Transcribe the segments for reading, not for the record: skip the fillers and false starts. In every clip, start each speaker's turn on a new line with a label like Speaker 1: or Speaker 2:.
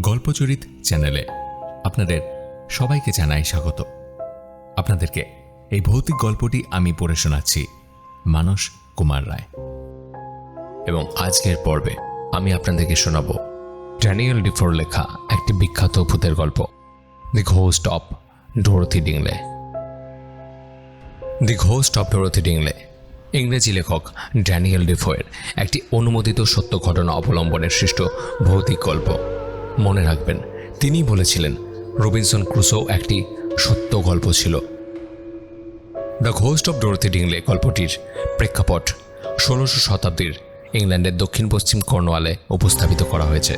Speaker 1: গল্পচরিত চ্যানেলে আপনাদের সবাইকে জানাই স্বাগত। আপনাদেরকে এই ভৌতিক গল্পটি আমি পড়ে শোনাচ্ছি, মানস কুমার রায়। এবং আজকের পর্বে আমি আপনাদেরকে শোনাব ড্যানিয়েল ডিফোর লেখা একটি বিখ্যাত ভূতের গল্প, the ghost of Dorothy Dingley. The ghost of Dorothy Dingley ইংরেজি লেখক ড্যানিয়েল ডিফোয়ের একটি অনুমোদিত সত্য ঘটনা অবলম্বনের সৃষ্ট ভৌতিক গল্প। মনে রাখবেন, তিনি বলেছিলেন রবিনসন ক্রুসো একটি সত্য গল্প ছিল। দ্য ঘোস্ট অফ ডোরোথি ডিংলে গল্পটির প্রেক্ষাপট 1600 শতাব্দীর ইংল্যান্ডের দক্ষিণ পশ্চিম কর্নওয়ালে উপস্থাপিত করা হয়েছে।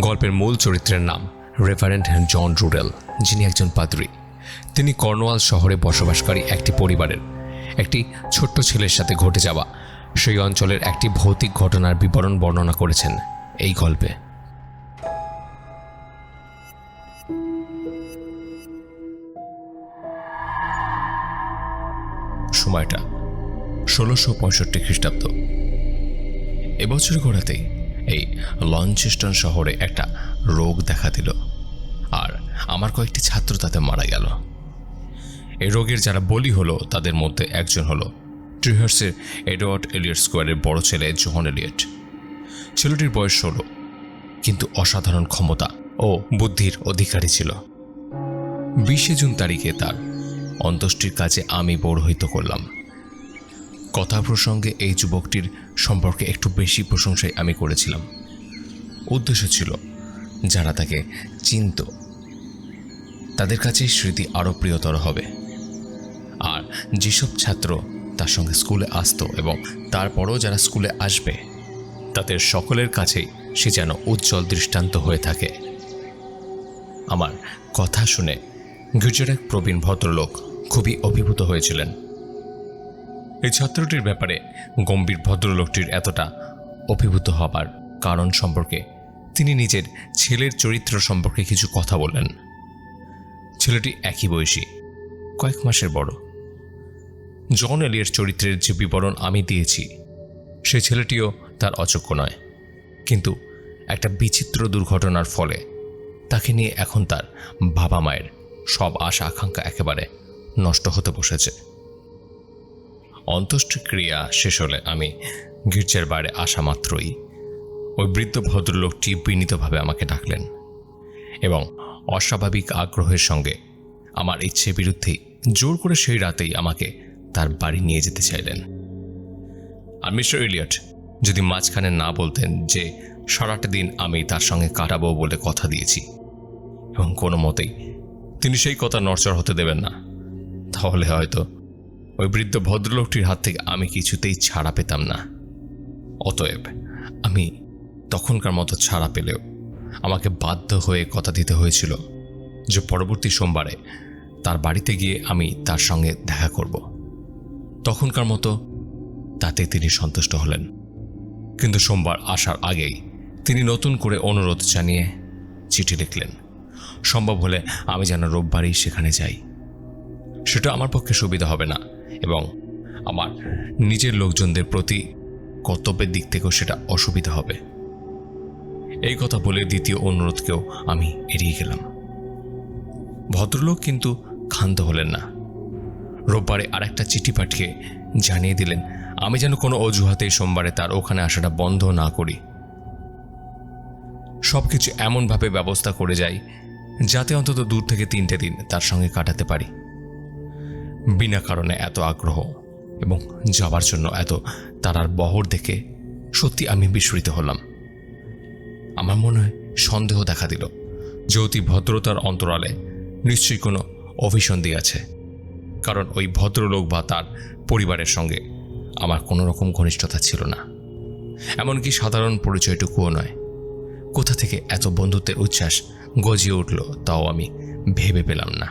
Speaker 1: গল্পের মূল চরিত্রের নাম রেভারেন্ড জন রুডেল, যিনি একজন পাদ্রী। তিনি কর্নওয়াল শহরে বসবাসকারী একটি পরিবারের একটি ছোট্ট ছেলের সাথে ঘটে যাওয়া সেই অঞ্চলের একটি ভৌতিক ঘটনার বিবরণ বর্ণনা করেছেন এই গল্পে। সময়টা 1665 খ্রিস্টাব্দ। এবছর গোড়াতেই এই লঞ্চেস্টন শহরে একটা রোগ দেখা দিল, আর আমার কয়েকটি ছাত্র তাতে মারা গেল। এই রোগের যারা বলি হলো তাদের মধ্যে একজন হলো ট্রিহার্সের এডওয়ার্ড এলিয়ট স্কোয়ারের বড় ছেলে জন এলিয়ট। ছেলেটির বয়স 16, কিন্তু অসাধারণ ক্ষমতা ও বুদ্ধির অধিকারী ছিল। 20 জুন তারিখে তার অন্ত্যেষ্টির কাজে আমি পৌরোহিত্য করলাম। কথা প্রসঙ্গে এই যুবকটির সম্পর্কে একটু বেশি প্রশংসাই আমি করেছিলাম। উদ্দেশ্য ছিল যারা তাকে চিনত তাদের কাছে স্মৃতি আরও প্রিয়তর হবে, আর যেসব ছাত্র তার সঙ্গে স্কুলে আসতো এবং তারপরও যারা স্কুলে আসবে তাদের সকলের কাছেই সে যেন উজ্জ্বল দৃষ্টান্ত হয়ে থাকে। আমার কথা শুনে গির্জার এক প্রবীণ ভদ্রলোক খুবই অভিভূত হয়েছিলেন। এই ছাত্রটির ব্যাপারে গম্ভীর ভদ্রলোকটির এতটা অভিভূত হবার কারণ সম্পর্কে তিনি নিজের ছেলের চরিত্র সম্পর্কে কিছু কথা বললেন। ছেলেটি একই বয়সী, কয়েক মাসের বড়। জন এলিয়ট চরিত্রের যে বিবরণ আমি দিয়েছি সে ছেলেটিও তার অযোগ্য নয়, কিন্তু একটা বিচিত্র দুর্ঘটনার ফলে তাকে নিয়ে এখন তার বাবা মায়ের সব আশা আকাঙ্ক্ষা একেবারে নষ্ট হতে বসেছে। অন্ত্যেষ্টিক্রিয়া শেষ হলে আমি গির্জার বাইরে আসা মাত্রই ওই বৃদ্ধ ভদ্রলোকটি বিনীতভাবে আমাকে ডাকলেন এবং অস্বাভাবিক আগ্রহের সঙ্গে আমার ইচ্ছে বিরুদ্ধেই জোর করে সেই রাতেই আমাকে তার বাড়ি নিয়ে যেতে চাইলেন। আর মিস্টার এলিয়ট যদি মাঝখানে না বলতেন যে সারাটা দিন আমি তার সঙ্গে কাটাবো বলে কথা দিয়েছি এবং কোনো মতেই তিনি সেই কথা নড়চড় হতে দেবেন না, তাহলে হয়তো ওই বৃদ্ধ ভদ্রলোকটির হাত থেকে আমি কিছুতেই ছাড়া পেতাম না। অতএব আমি তখনকার মতো ছাড়া পেলেও আমাকে বাধ্য হয়ে কথা দিতে হয়েছিল যে পরবর্তী সোমবারে তার বাড়িতে গিয়ে আমি তার সঙ্গে দেখা করব। তখনকার মতো তাতে তিনি সন্তুষ্ট হলেন, কিন্তু সোমবার আসার আগেই তিনি নতুন করে অনুরোধ জানিয়ে চিঠি লিখলেন সম্ভব হলে আমি যেন রোববারই সেখানে যাই। সেটা আমার পক্ষে সুবিধা হবে না এবং আমার নিজের লোকজনদের প্রতি কর্তব্যের দিক থেকেও সেটা অসুবিধা হবে। এই কথা বলে দ্বিতীয় অনুরোধকেও আমি এড়িয়ে গেলাম। ভদ্রলোক কিন্তু ক্ষান্ত হলেন না। রোববারে আরেকটা চিঠি পাঠিয়ে জানিয়ে দিলেন আমি যেন কোনো অজুহাতেই সোমবারে তার ওখানে আসাটা বন্ধ না করি। সবকিছু এমনভাবে ব্যবস্থা করে যাই যাতে অন্তত 2 থেকে 3টে দিন তার সঙ্গে কাটাতে পারি। বিনা কারণে এত আগ্রহ এবং যাবার জন্য এত তারার বহর দেখে সত্যি আমি বিস্মিত হলাম। আমার মনে হয় সন্দেহ দেখা দিল যে অতি ভদ্রতার অন্তরালে নিশ্চয়ই কোনো অভিসন্ধি আছে, কারণ ওই ভদ্রলোক বা তার পরিবারের সঙ্গে আমার কোনো রকম ঘনিষ্ঠতা ছিল না, এমনকি সাধারণ পরিচয়টুকুও নয়। কোথা থেকে এত বন্ধুত্বের উচ্ছ্বাস গজিয়ে উঠল তাও আমি ভেবে পেলাম না।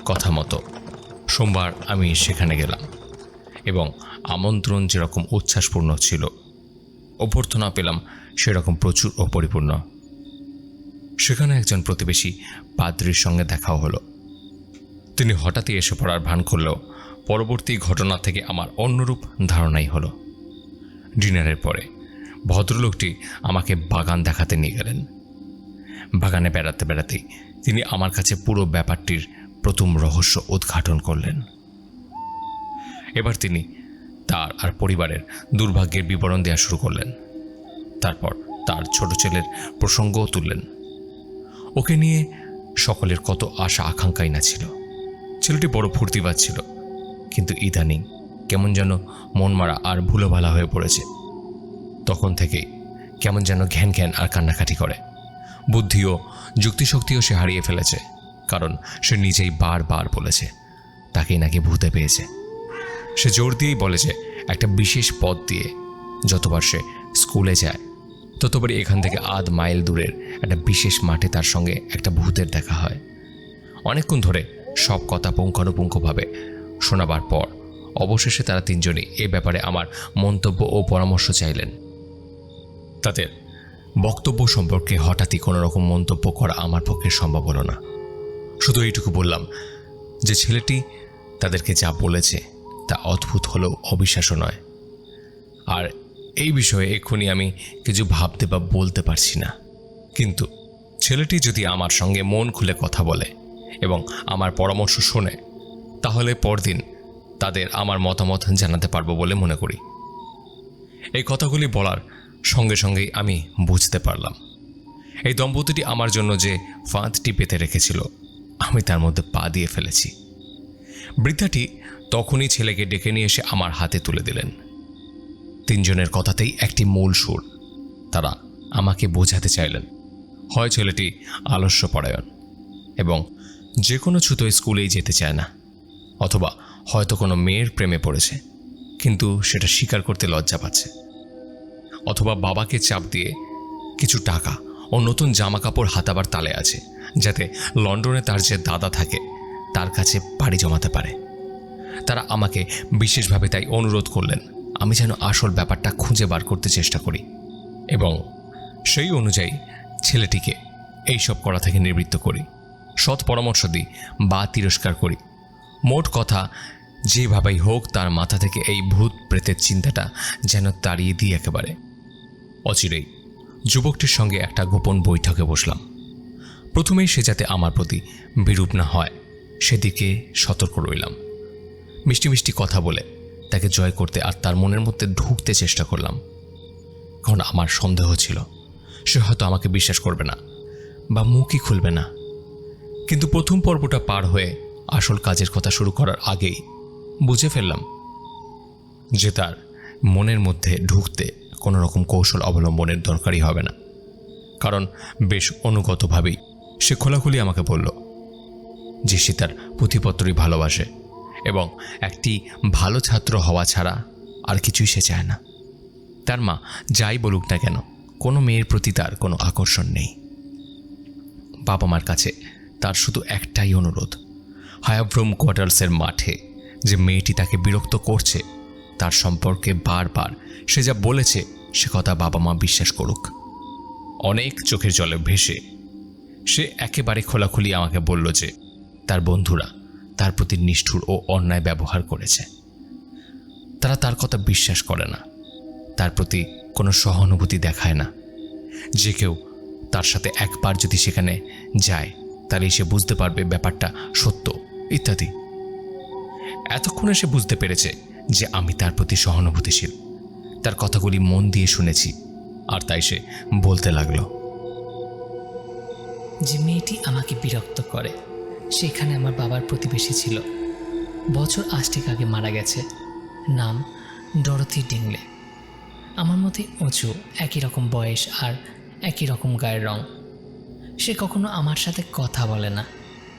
Speaker 1: কথা মতো সোমবার আমি সেখানে গেলাম এবং আমন্ত্রণ যেরকম উচ্ছ্বাসপূর্ণ ছিল, অভ্যর্থনা পেলাম সেরকম প্রচুর ও পরিপূর্ণ। সেখানে একজন প্রতিবেশী পাদ্রীর সঙ্গে দেখাও হলো। তিনি হঠাৎই এসে পড়ার ভান করলেও পরবর্তী ঘটনা থেকে আমার অন্যরূপ ধারণাই হলো। ডিনারের পরে ভদ্রলোকটি আমাকে বাগান দেখাতে নিয়ে গেলেন। বাগানে বেড়াতে বেড়াতেই তিনি আমার কাছে পুরো ব্যাপারটির প্রথম রহস্য উদ্ঘাটন করলেন। এবার তিনি তার আর পরিবারের দুর্ভাগ্যের বিবরণ দেওয়া শুরু করলেন। তারপর তার ছোট ছেলের প্রসঙ্গও তুললেন। ওকে নিয়ে সকলের কত আশা আকাঙ্ক্ষাই না ছিল। ছেলেটি বড় ফুর্তিবাজ ছিল, কিন্তু ইদানিং কেমন যেন মনমারা আর ভুলোভালা হয়ে পড়েছে। তখন থেকেই কেমন যেন ঘ্যান ঘ্যান আর কান্নাকাটি করে। বুদ্ধি ও যুক্তিশক্তিও সে হারিয়ে ফেলেছে, কারণ সে নিজেই বারবার বলেছে তাকেই নাকি ভূতে পেয়েছে। সে জোর দিয়েই বলে যে একটা বিশেষ পথ দিয়ে যতবার সে স্কুলে যায় ততবারই এখান থেকে আধ মাইল দূরের একটা বিশেষ মাঠে তার সঙ্গে একটা ভূতের দেখা হয়। অনেকক্ষণ ধরে সব কথা পুঙ্খানুপুঙ্খভাবে শোনাবার পর অবশেষে তারা তিনজনই এ ব্যাপারে আমার মন্তব্য ও পরামর্শ চাইলেন। তাদের বক্তব্য সম্পর্কে হঠাৎই কোনো রকম মন্তব্য করা আমার পক্ষে সম্ভব হলো না। শুধু এইটুকু বললাম যে ছেলেটি তাদেরকে যা বলেছে তা অদ্ভুত হলেও অবিশ্বাস্য নয়, আর এই বিষয়ে এক্ষুনি আমি কিছু ভাবতে বা বলতে পারছি না। কিন্তু ছেলেটি যদি আমার সঙ্গে মন খুলে কথা বলে এবং আমার পরামর্শ শোনে, তাহলে পরদিন তাদের আমার মতামত জানাতে পারবো বলে মনে করি। এই কথাগুলি বলার সঙ্গে সঙ্গেই আমি বুঝতে পারলাম এই দম্পতিটি আমার জন্য যে ফাঁদটি পেতে রেখেছিল আমি তার মধ্যে পা দিয়ে ফেলেছি। বৃদ্ধাটি তখনই ছেলেকে ডেকে নিয়ে এসে আমার হাতে তুলে দিলেন। তিনজনের কথাতেই একটি মূল সুর। তারা আমাকে বোঝাতে চাইলেন হয় ছেলেটি আলস্যপরায়ণ এবং যে কোনো ছুতোয় স্কুলেই যেতে চায় না, অথবা হয়তো কোনো মেয়ের প্রেমে পড়েছে কিন্তু সেটা স্বীকার করতে লজ্জা পাচ্ছে, অথবা বাবাকে চাপ দিয়ে কিছু টাকা ও নতুন জামাকাপড় হাতাবার তালে আছে যাতে লন্ডনে তার যে দাদা থাকে তার কাছে পাড়ি জমাতে পারে। তারা আমাকে বিশেষভাবে তাই অনুরোধ করলেন আমি যেন আসল ব্যাপারটা খুঁজে বার করতে চেষ্টা করি এবং সেই অনুযায়ী ছেলেটিকে এইসব করা থেকে নিবৃত্ত করি, সৎ পরামর্শ দিই বা তিরস্কার করি। মোট কথা যেভাবেই হোক তার মাথা থেকে এই ভূত প্রেতের চিন্তাটা যেন তাড়িয়ে দিই একেবারে। অচিরেই যুবকটির সঙ্গে একটা গোপন বৈঠকে বসলাম। প্রথমেই সে যাতে আমার প্রতি বিরূপ না হয় সেদিকে সতর্ক রইলাম। মিষ্টি মিষ্টি কথা বলে তাকে জয় করতে আর তার মনের মধ্যে ঢুকতে চেষ্টা করলাম, কারণ আমার সন্দেহ ছিল সে হয়তো আমাকে বিশ্বাস করবে না বা মুখই খুলবে না। কিন্তু প্রথম পর্বটা পার হয়ে আসল কাজের কথা শুরু করার আগেই বুঝে ফেললাম যে তার মনের মধ্যে ঢুকতে কোনো রকম কৌশল অবলম্বনের দরকারই হবে না, কারণ বেশ অনুগতভাবেই সে খোলাখুলি আমাকে বলল যে সে তার পুঁথিপত্রই ভালোবাসে এবং একটি ভালো ছাত্র হওয়া ছাড়া আর কিছুই সে চায় না। তার মা যাই বলুক না কেন কোনো মেয়ের প্রতি তার কোনো আকর্ষণ নেই। বাবা মার কাছে তার শুধু একটাই অনুরোধ, হায়াব্রুম কোয়ার্টার্সের মাঠে যে মেয়েটি তাকে বিরক্ত করছে তার সম্পর্কে বারবার সে যা বলেছে সে কথা বাবা মা বিশ্বাস করুক। অনেক চোখের জলে ভেসে সে একেবারে খোলাখুলি আমাকে বলল যে তার বন্ধুরা তার প্রতি নিষ্ঠুর ও অন্যায় ব্যবহার করেছে। তারা তার কথা বিশ্বাস করে না, তার প্রতি কোনো সহানুভূতি দেখায় না। যে কেউ তার সাথে একবার যদি সেখানে যায় তাহলে সে বুঝতে পারবে ব্যাপারটা সত্য ইত্যাদি। এতক্ষণে সে বুঝতে পেরেছে যে আমি তার প্রতি সহানুভূতিশীল। তার কথাগুলি মন দিয়ে শুনেছি, আর তাই সে বলতে লাগলো,
Speaker 2: যে মেয়েটি আমাকে বিরক্ত করে সেখানে আমার বাবার প্রতিবেশী ছিল, বছর 8 আগে মারা গেছে। নাম ডরথি ডিংলে। আমার মতে উঁচু, একই রকম বয়স আর একই রকম গায়ের রং। সে কখনো আমার সাথে কথা বলে না,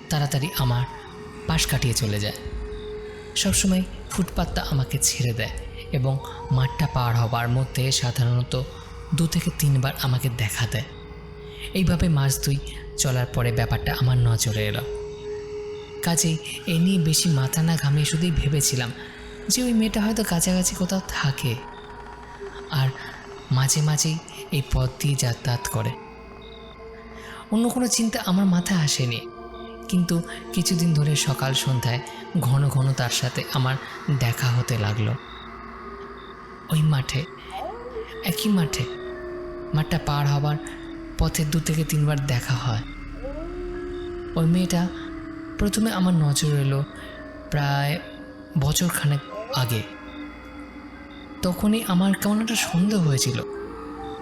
Speaker 2: তাড়াতাড়ি আমার পাশ কাটিয়ে চলে যায়। সবসময় ফুটপাতটা আমাকে ছেড়ে দেয় এবং মাঠটা পার হবার মধ্যে সাধারণত 2 থেকে 3 বার আমাকে দেখা দেয়। এইভাবে মাস 2 চলার পরে ব্যাপারটা আমার নজরে এলো। কাজেই এ নিয়ে বেশি মাথা না ঘামিয়ে শুধুই ভেবেছিলাম যে ওই মেয়েটা হয়তো কাছাকাছি কোথাও থাকে আর মাঝে মাঝেই এই পথ দিয়ে যাতায়াত করে। অন্য কোনো চিন্তা আমার মাথায় আসেনি, কিন্তু কিছুদিন ধরে সকাল সন্ধ্যায় ঘন ঘন তার সাথে আমার দেখা হতে লাগলো। ওই মাঠে, একই মাঠটা পার হবার পথে 2 থেকে 3 বার দেখা হয়। ওই মেয়েটা প্রথমে আমার নজর এলো প্রায় বছরখানেক আগে। তখনই আমার কেমন একটা সন্দেহ হয়েছিল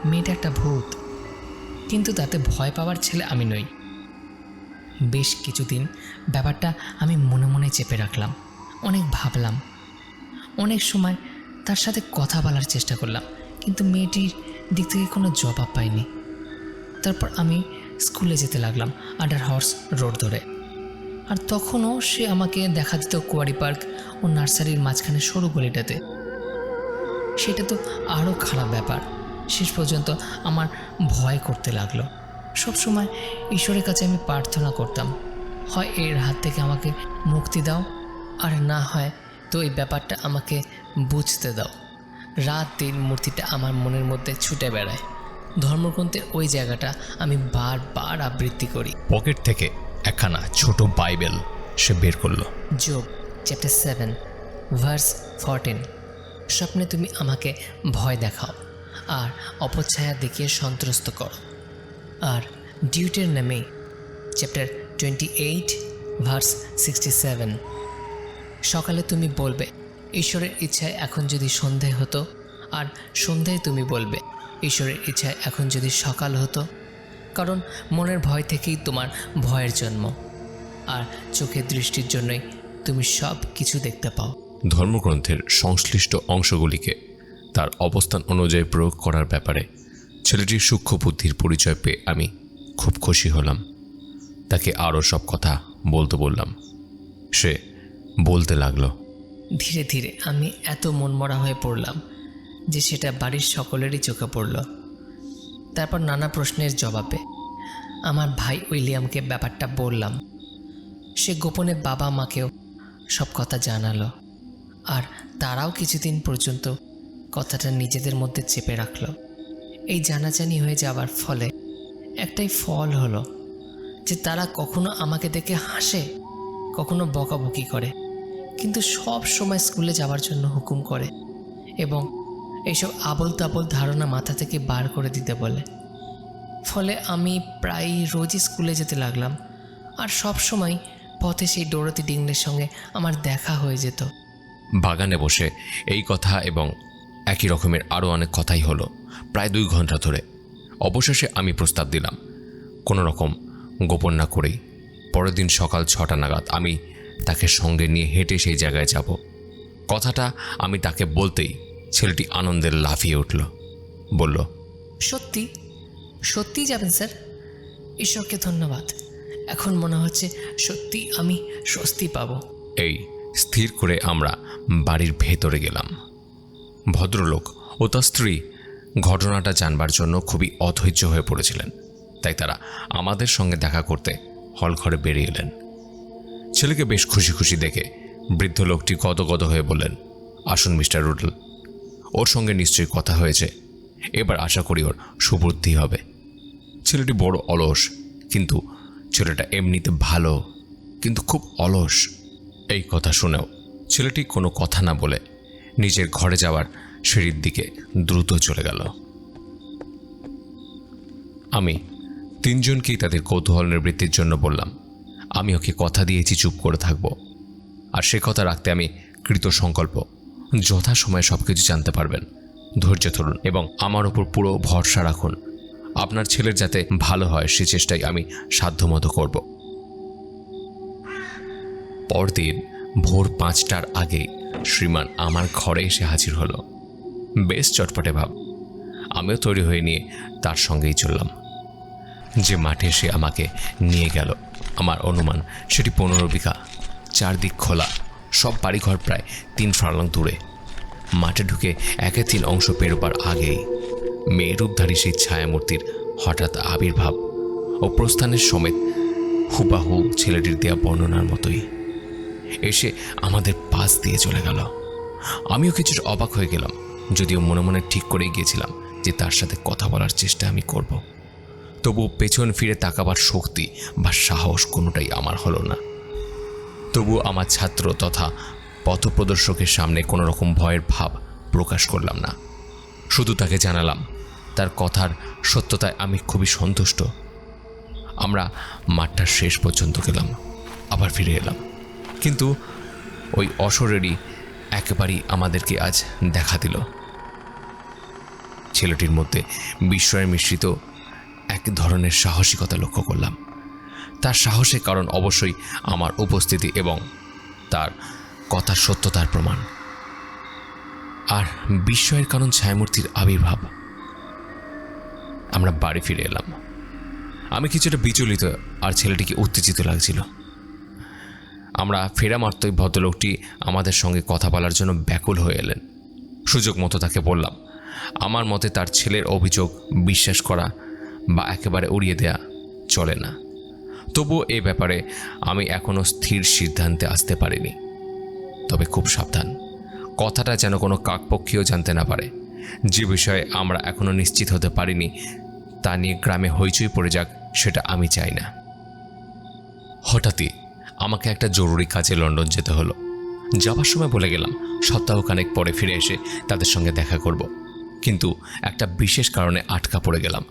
Speaker 2: মেয়েটা একটা ভূত, কিন্তু তাতে ভয় পাওয়ার ছেলে আমি নই। বেশ কিছুদিন ব্যাপারটা আমি মনে মনে চেপে রাখলাম, অনেক ভাবলাম, অনেক সময় তার সাথে কথা বলার চেষ্টা করলাম, কিন্তু মেয়েটির দিক থেকে কোনো জবাব পাইনি। তারপর আমি স্কুলে যেতে লাগলাম আন্ডার হর্স রোড ধরে, আর তখনও সে আমাকে দেখা দিত কোয়ারি পার্ক ও নার্সারির মাঝখানে সরু গলিটাতে। সেটা তো আরও খারাপ ব্যাপার। শেষ পর্যন্ত আমার ভয় করতে লাগলো। সবসময় ঈশ্বরের কাছে আমি প্রার্থনা করতাম, হয় এর হাত থেকে আমাকে মুক্তি দাও, আর না হয় তো এই ব্যাপারটা আমাকে বুঝতে দাও। রাত দিন মূর্তিটা আমার মনের মধ্যে ছুটে বেড়ায়। ধর্মগ্রন্থের ওই জায়গাটা আমি বারবার আবৃত্তি করি।
Speaker 1: পকেট থেকে একখানা ছোট বাইবেল সে বের করলো।
Speaker 2: যোব চ্যাপ্টার 7 ভার্স 14। স্বপ্নে তুমি আমাকে ভয় দেখাও আর অপছায়া দেখিয়ে সন্ত্রস্ত করো। আর ডিউটেরনমি চ্যাপ্টার 28 ভার্স 67। সকালে তুমি বলবে, ঈশ্বরের ইচ্ছায় এখন যদি সন্ধে হতো, আর সন্ধ্যায় তুমি বলবে, ঈশ্বরের ইচ্ছায় এখন যদি সকাল হতো। কারণ মনের ভয় থেকেই তোমার ভয়ের জন্ম, আর চোখের দৃষ্টির জন্যই তুমি সব কিছু দেখতে পাও।
Speaker 1: ধর্মগ্রন্থের সংশ্লিষ্ট অংশগুলিকে তার অবস্থান অনুযায়ী প্রয়োগ করার ব্যাপারে ছেলেটির সূক্ষ্ম বুদ্ধির পরিচয় পেয়ে আমি খুব খুশি হলাম। তাকে আরও সব কথা বলতে বললাম। সে বলতে লাগলো।
Speaker 2: ধীরে ধীরে আমি এত মনমরা হয়ে পড়লাম যে সেটা বাড়ির সকলেরই চোখে পড়ল। তারপর নানা প্রশ্নের জবাবে আমার ভাই উইলিয়ামকে ব্যাপারটা বললাম। সে গোপনে বাবা মাকেও সব কথা জানালো, আর তারাও কিছুদিন পর্যন্ত কথাটা নিজেদের মধ্যে চেপে রাখলো। এই জানাজানি হয়ে যাওয়ার ফলে একটাই ফল হলো যে তারা কখনো আমাকে দেখে হাসে, কখনো বকাবকি করে, কিন্তু সব সময় স্কুলে যাওয়ার জন্য হুকুম করে এবং এইসব আবোল তাবোল ধারণা মাথা থেকে বার করে দিতে বলে। ফলে আমি প্রায় রোজই স্কুলে যেতে লাগলাম, আর সব সময় পথে সেই ডরোথি ডিংলের সঙ্গে আমার দেখা হয়ে যেত।
Speaker 1: বাগানে বসে এই কথা এবং একই রকমের আরও অনেক কথাই হলো প্রায় 2 ঘন্টা ধরে। অবশেষে আমি প্রস্তাব দিলাম, কোনো রকম গোপন না করেই পরের দিন সকাল 6টা নাগাদ আমি তাকে সঙ্গে নিয়ে হেঁটে সেই জায়গায় যাব। কথাটা আমি তাকে বলতেই ছেলেটি আনন্দে লাফিয়ে উঠল, বলল,
Speaker 2: সত্যি সত্যিই যাবেন স্যার? ঈশ্বরকে ধন্যবাদ। এখন মনে হচ্ছে সত্যি আমি স্বস্তি পাব।
Speaker 1: এই স্থির করে আমরা বাড়ির ভেতরে গেলাম। ভদ্রলোক ও তার স্ত্রী ঘটনাটা জানবার জন্য খুবই অধৈর্য হয়ে পড়েছিলেন, তাই তারা আমাদের সঙ্গে দেখা করতে হলঘরে বেরিয়ে এলেন। ছেলেকে বেশ খুশি খুশি দেখে বৃদ্ধ লোকটি গদগদ হয়ে বললেন, আসুন মিস্টার রুডল, ওর সঙ্গে নিশ্চয়ই কথা হয়েছে, এবার আশা করি ওর সুবুদ্ধি হবে। ছেলেটি বড় অলস, কিন্তু ছেলেটা এমনিতে ভালো, কিন্তু খুব অলস। এই কথা শুনেও ছেলেটি কোনো কথা না বলে নিজের ঘরে যাওয়ার সিঁড়ির দিকে দ্রুত চলে গেল। আমি 3 জনকেই তাদের কৌতূহল নিবৃত্তির জন্য বললাম, আমি ওকে কথা দিয়েছি চুপ করে থাকব, আর সে কথা রাখতে আমি কৃত সংকল্প। যথাসময়ে সব কিছু জানতে পারবেন। ধৈর্য ধরুন এবং আমার ওপর পুরো ভরসা রাখুন। আপনার ছেলের যাতে ভালো হয় সে চেষ্টাই আমি সাধ্যমতো করব। পরদিন ভোর 5টার আগে শ্রীমান আমার ঘরে এসে হাজির হলো। বেশ চটপটে ভাব। আমিও তৈরি হয়ে নিয়ে তার সঙ্গেই চললাম। যে মাঠে সে আমাকে নিয়ে গেল, আমার অনুমান সেটি 15 বিঘা, চারদিক খোলা, সব বাড়িঘর প্রায় 3 ফার্লং দূরে। মাঠে ঢুকে 1/3 অংশ পেরোবার আগেই মেয়েরূপধারী সেই ছায়ামূর্তির হঠাৎ আবির্ভাব ও প্রস্থানের সমেত হুবাহু ছেলেটির দেয়া বর্ণনার মতোই এসে আমাদের পাশ দিয়ে চলে গেল। আমিও কিছুটা অবাক হয়ে গেলাম, যদিও মনে মনে ঠিক করেই গিয়েছিলাম যে তার সাথে কথা বলার চেষ্টা আমি করব। তবু পেছন ফিরে তাকাবার শক্তি বা সাহস কোনোটাই আমার হলো না। তবু আমার ছাত্র তথা পথপ্রদর্শকের সামনে কোনো রকম ভয়ের ভাব প্রকাশ করলাম না। শুধু তাকে জানালাম তার কথার সত্যতায় আমি খুবই সন্তুষ্ট। আমরা মাঠটার শেষ পর্যন্ত গেলাম, আবার ফিরে এলাম, কিন্তু ওই অশরীরই একেবারেই আমাদেরকে আজ দেখা দিল। ছেলেটির মধ্যে বিস্ময়ের মিশ্রিত এক ধরনের সাহসিকতা লক্ষ্য করলাম। তার সাহসের কারণ অবশ্যই আমার উপস্থিতি এবং তার কথার সত্যতার প্রমাণ। আর বিস্ময়ের কারণ ছায়ামূর্তির আবির্ভাব। আমরা বাড়ি ফিরে এলাম। আমি কিছুটা বিচলিত আর ছেলেটিকে উত্তেজিত লাগছিল। আমরা ফেরা মাত্রই ভদ্রলোকটি আমাদের সঙ্গে কথা বলার জন্য ব্যাকুল হয়ে এলেন। সুযোগ মতো তাকে বললাম, আমার মতে তার ছেলের অভিযোগ বিশ্বাস করা বা একেবারে উড়িয়ে দেয়া চলে না। তবুও এ ব্যাপারে আমি এখনও স্থির সিদ্ধান্তে আসতে পারিনি। তবে খুব সাবধান, কথাটা যেন কোনো কাকপক্ষীও জানতে না পারে। যে বিষয়ে আমরা এখনও নিশ্চিত হতে পারিনি তা নিয়ে গ্রামে হইচই পড়ে যাক, সেটা আমি চাই না। হঠাৎই আমাকে একটা জরুরি কাজে লন্ডন যেতে হলো। যাবার সময় বলে গেলাম সপ্তাহখানেক পরে ফিরে এসে তাদের সঙ্গে দেখা করব, কিন্তু একটা বিশেষ কারণে আটকা পড়ে গেলাম।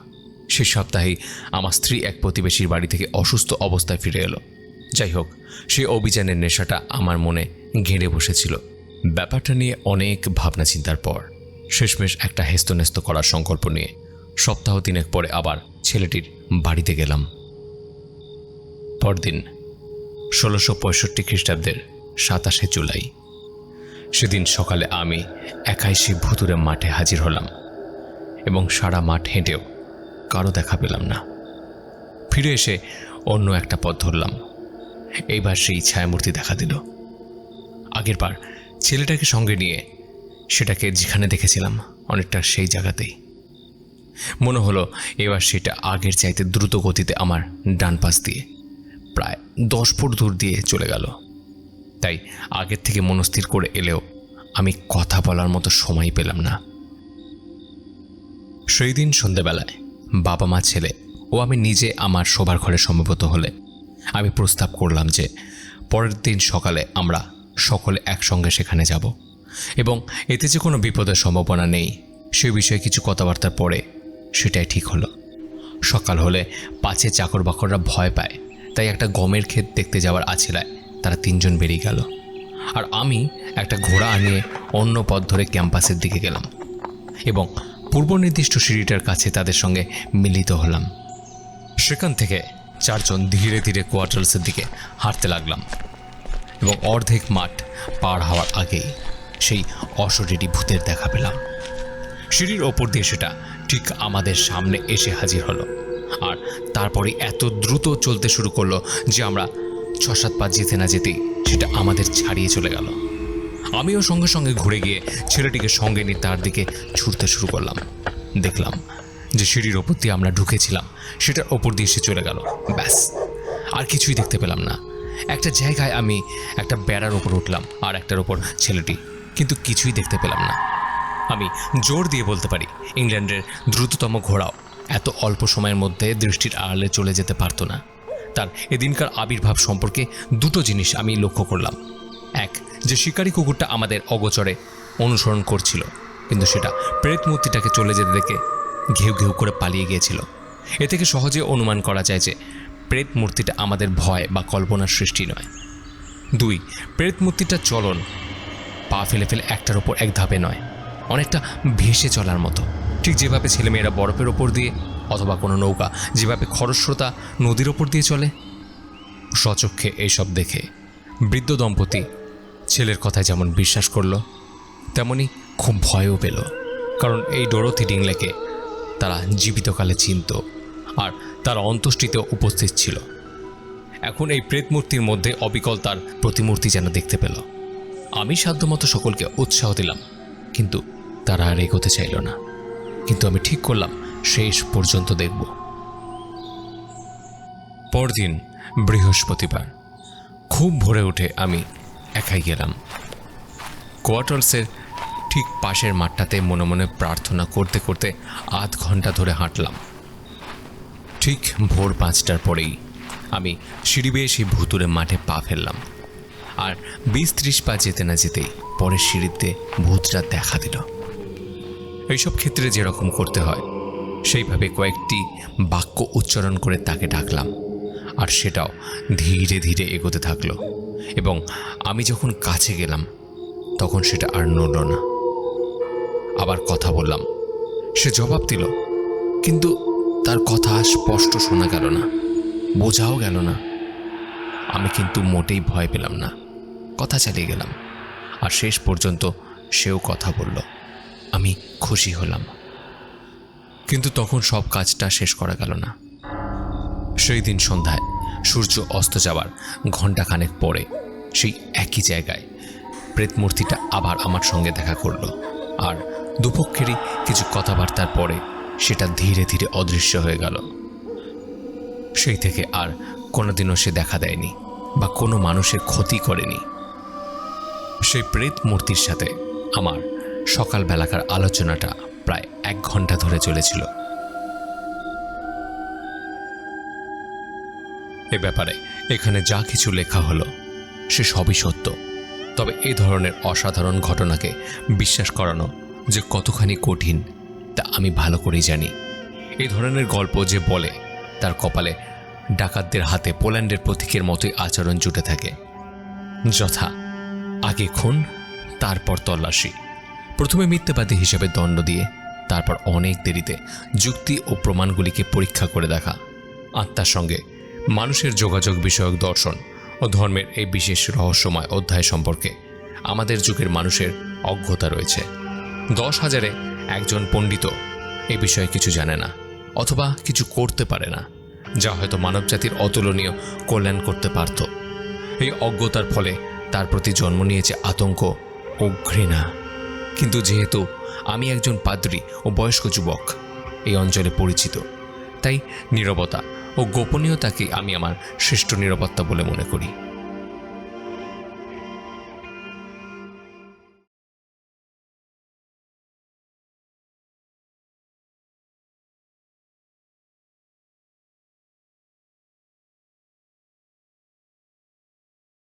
Speaker 1: সে সপ্তাহেই আমার স্ত্রী এক প্রতিবেশীর বাড়ি থেকে অসুস্থ অবস্থায় ফিরে এলো। যাই হোক, সেই অভিযানের নেশাটা আমার মনে ঘেঁড়ে বসেছিল। ব্যাপারটা নিয়ে অনেক ভাবনা চিন্তার পর শেষমেশ একটা হেস্তনেস্ত করার সংকল্প নিয়ে সপ্তাহ তিনেক পরে আবার ছেলেটির বাড়িতে গেলাম। পরদিন 1665 খ্রিস্টাব্দের 27 জুলাই। সেদিন সকালে আমি একাই সেই ভুতুরে মাঠে হাজির হলাম এবং সারা মাঠ হেঁটেও কারো দেখা পেলাম না। ফিরে এসে অন্য একটা পথ ধরলাম। এইবার সেই ছায়ামূর্তি দেখা দিল। আগের বার ছেলেটাকে সঙ্গে নিয়ে সেটাকে যেখানে দেখেছিলাম অনেকটা সেই জায়গাতেই। মনে হলো এবার সেটা আগের চাইতে দ্রুত গতিতে আমার ডান পাশ দিয়ে প্রায় 10 ফুট দূর দিয়ে চলে গেল। তাই আগের থেকে মনস্থির করে এলেও আমি কথা বলার মতো সময় পেলাম না। সেই দিন সন্ধ্যেবেলায় বাবা মা ছেলে ও আমি নিজে আমার শোবার ঘরে সমবেত হলে আমি প্রস্তাব করলাম যে পরের দিন সকালে আমরা সকলে একসঙ্গে সেখানে যাব এবং এতে যে কোনো বিপদের সম্ভাবনা নেই সে বিষয়ে কিছু কথাবার্তার পরে সেটাই ঠিক হলো। সকাল হলে পাছে চাকর বাকররা ভয় পায়, তাই একটা গমের ক্ষেত দেখতে যাওয়ার আছিলায় তারা 3 জন বেরিয়ে গেল, আর আমি একটা ঘোড়া আনিয়ে অন্য পথ ধরে ক্যাম্পাসের দিকে গেলাম এবং পূর্ব নির্দিষ্ট সিঁড়িটার কাছে তাদের সঙ্গে মিলিত হলাম। সেখান থেকে 4 জন ধীরে ধীরে কোয়ার্টার্সের দিকে হাঁটতে লাগলাম এবং অর্ধেক মাঠ পার হওয়ার আগেই সেই অশরীরী ভূতের দেখা পেলাম। সিঁড়ির ওপর দিয়ে সেটা ঠিক আমাদের সামনে এসে হাজির হলো, আর তারপরে এত দ্রুত চলতে শুরু করলো যে আমরা 6-7 পা যেতে না যেতেই সেটা আমাদের ছাড়িয়ে চলে গেল। আমিও সঙ্গে সঙ্গে ঘুরে গিয়ে ছেলেটিকে সঙ্গে নিয়ে তার দিকে ছুটতে শুরু করলাম। দেখলাম যে সিঁড়ির ওপর দিয়ে আমরা ঢুকেছিলাম সেটার ওপর দিয়ে সে চলে গেল। ব্যাস, আর কিছুই দেখতে পেলাম না। একটা জায়গায় আমি একটা বেড়ার ওপর উঠলাম আর একটার ওপর ছেলেটি, কিন্তু কিছুই দেখতে পেলাম না। আমি জোর দিয়ে বলতে পারি ইংল্যান্ডের দ্রুততম ঘোড়াও এত অল্প সময়ের মধ্যে দৃষ্টির আড়ালে চলে যেতে পারতো না। তার এদিনকার আবির্ভাব সম্পর্কে 2টো জিনিস আমি লক্ষ্য করলাম। এক, যে শিকারী কুকুরটা আমাদের অগোচরে অনুসরণ করছিল, কিন্তু সেটা প্রেত মূর্তিটাকে চলে যেতে দেখে ঘেউ ঘেউ করে পালিয়ে গিয়েছিল। এ থেকে সহজে অনুমান করা যায় যে প্রেত মূর্তিটা আমাদের ভয় বা কল্পনার সৃষ্টি নয়। 2, প্রেত মূর্তিটার চলন পা ফেলে ফেলে একটার ওপর এক ধাপে নয়, অনেকটা ভেসে চলার মতো, ঠিক যেভাবে ছেলেমেয়েরা বরফের ওপর দিয়ে অথবা কোনো নৌকা যেভাবে খরস্রোতা নদীর ওপর দিয়ে চলে। স্বচক্ষে এইসব দেখে বৃদ্ধ দম্পতি ছেলের কথায় যেমন বিশ্বাস করলো তেমনি খুব ভয়ও পেল, কারণ এই ডরোথি ডিংলেকে তারা জীবিতকালে চিনত আর তার অন্ত্যেষ্টিতেও উপস্থিত ছিল। এখন এই প্রেতমূর্তির মধ্যে অবিকল তার প্রতিমূর্তি যেন দেখতে পেল। আমি সাধ্যমতো সকলকে উৎসাহ দিলাম, কিন্তু তারা আর এগোতে চাইল না। কিন্তু আমি ঠিক করলাম শেষ পর্যন্ত দেখব। পরদিন বৃহস্পতিবার খুব ভোরে উঠে আমি একাই গেলাম। কোয়ার্টার্সের ঠিক পাশের মাঠটাতে মনে মনে প্রার্থনা করতে করতে আধ ঘন্টা ধরে হাঁটলাম। ঠিক ভোর 5টার পরেই আমি সিঁড়ি বেয়ে সেই ভুতুরে মাঠে পা ফেললাম। আর 20-30 পা যেতে না যেতেই পরের সিঁড়িতে ভূতটা দেখা দিল। এইসব ক্ষেত্রে যেরকম করতে হয় সেইভাবে কয়েকটি বাক্য উচ্চারণ করে তাকে ডাকলাম, আর সেটাও ধীরে ধীরে এগোতে থাকলো। এবং আমি যখন কাছে গেলাম তখন সেটা আর নড়ল না। আবার কথা বললাম, সে জবাব দিল, কিন্তু তার কথা স্পষ্ট শোনা গেল না, বোঝাও গেল না। আমি কিন্তু মোটেই ভয় পেলাম না, কথা চালিয়ে গেলাম। আর শেষ পর্যন্ত সেও কথা বলল। আমি খুশি হলাম। কিন্তু তখন সব কাজটা শেষ করা গেল না। সেই দিন সন্ধ্যায় সূর্য অস্ত যাওয়ার ঘণ্টাখানেক পরে সেই একই জায়গায় প্রেতমূর্তিটা আবার আমার সঙ্গে দেখা করলো। আর দুপক্ষেরই কিছু কথাবার্তার পরে সেটা ধীরে ধীরে অদৃশ্য হয়ে গেল। সেই থেকে আর কোনোদিনও সে দেখা দেয়নি বা কোনো মানুষের ক্ষতি করেনি। সেই প্রেত মূর্তির সাথে আমার সকালবেলাকার আলোচনাটা প্রায় 1 ঘন্টা ধরে চলেছিল। এ ব্যাপারে এখানে যা কিছু লেখা হলো সে সবই সত্য। তবে এই ধরনের অসাধারণ ঘটনাকে বিশ্বাস করানো যে কতখানি কঠিন তা আমি ভালো করেই জানি। এই ধরনের গল্প যে বলে তার কপালে ডাকাতদের হাতে পোল্যান্ডের প্রতীকের মতোই আচরণ জুটে থাকে, যথা আগে খুন, তারপর তল্লাশি, প্রথমে মিথ্যাবাদী হিসেবে দণ্ড দিয়ে তারপর অনেক দেরিতে যুক্তি ও প্রমাণগুলিকে পরীক্ষা করে দেখা। আত্মার সঙ্গে মানুষের যোগাযোগ বিষয়ক দর্শন ও ধর্মের এই বিশেষ রহস্যময় অধ্যায় সম্পর্কে আমাদের যুগের মানুষের অজ্ঞতা রয়েছে। 10,000-এ একজন পণ্ডিত এ বিষয়ে কিছু জানে না অথবা কিছু করতে পারে না, যা হয়তো মানবজাতির অতুলনীয় কল্যাণ করতে পারত। এই অজ্ঞতার ফলে তার প্রতি জন্ম নিয়েছে আতঙ্ক ও ঘৃণা। কিন্তু যেহেতু আমি একজন পাদ্রী ও বয়স্ক যুবক এই অঞ্চলে পরিচিত, তাই নীরবতা ও গোপনীয়তাকে আমি আমার শ্রেষ্ঠ নিরাপত্তা বলে মনে করি।